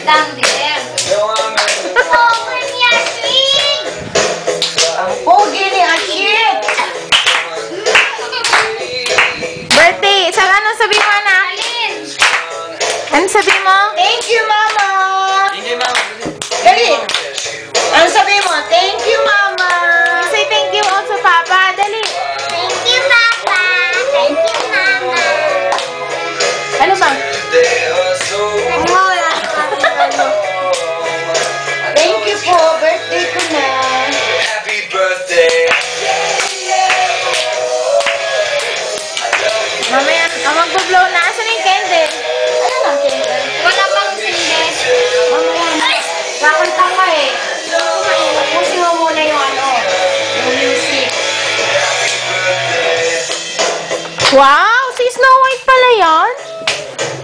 lang, dear. Over ni Ashik! Ang pogi ni Ashik! Birthday! Ano sabi mo, anak? Alin? Ano sabi mo? Thank you, Mama! Hindi, ma'am. Dali! Ano sabi mo? Thank you, Mama! Say thank you also, Papa. Dali. Thank you, Papa. Thank you, Mama. Ano ba? Thank you po. Birthday ko na. Happy birthday. Mamaya, magbo-blow na. Asan yung candle? Ano lang, Kendall? Wala pang sindi. Mamaya. Kakanta ka eh. Tapusin mo muna yung ano. Yung music. Wow! Si Snow White pala yan?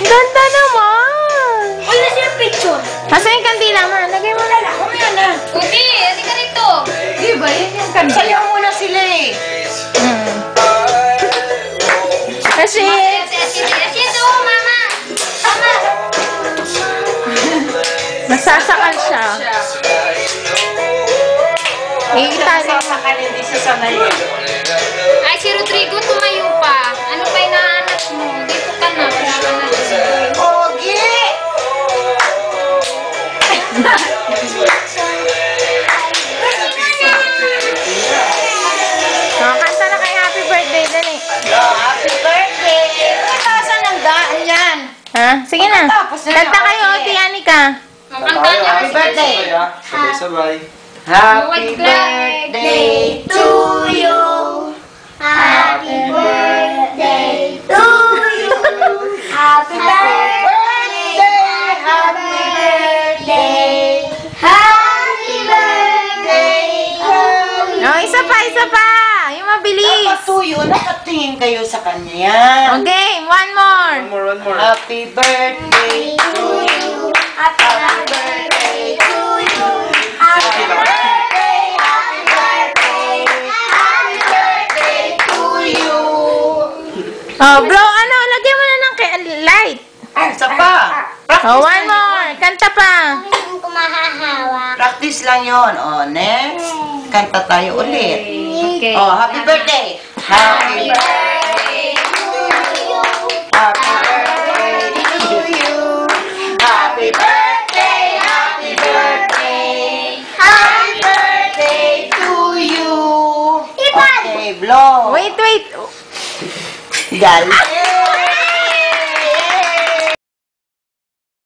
Ang ganda naman! Wala siya picture. Asan yung kandila, ma? Lagay mo na lang. Mamaya na. Ubi, hindi ka rito. Di ba? Yan yung kandila. Sayaw muna sila eh. Kasi, Ito, Mama. Mama. nasasakal siya. Itali. Sasakal hindi siya sanay. Ay, si Rodrigo tumayo pa. Ano pa inaanap mo? Dito ka na. Wala ka na. Pogi! Kanta na kay happy birthday, dali. Happy birthday! Katasan ng daan yan. Ha? Sige na. Tapos na Kanta lang, kayo, okay. Ate Anika. Makanta niya. Happy birthday! Sabay-sabay. Happy birthday to you! Happy birthday to you. Happy birthday! Happy birthday! Happy birthday to you. No, isa pa. Yung mabilis. Dapat tuyo, nakatingin kayo sa kanya. Okay, one more. One more. Happy birthday to you! Happy birthday to you! Happy birthday! Happy birthday! Happy birthday to you! Oh, bro, ano? Lagyan mo na ng light. Isa pa! Oh, one more. Kanta pa. Hindi ko mahahawak. Practice lang yon. Oh, next. Kanta tayo ulit. Okay. Oh, happy birthday! Happy birthday to you! Happy birthday to you! Happy birthday! Happy birthday! Happy birthday to you! Okay, blow! Wait. Galing!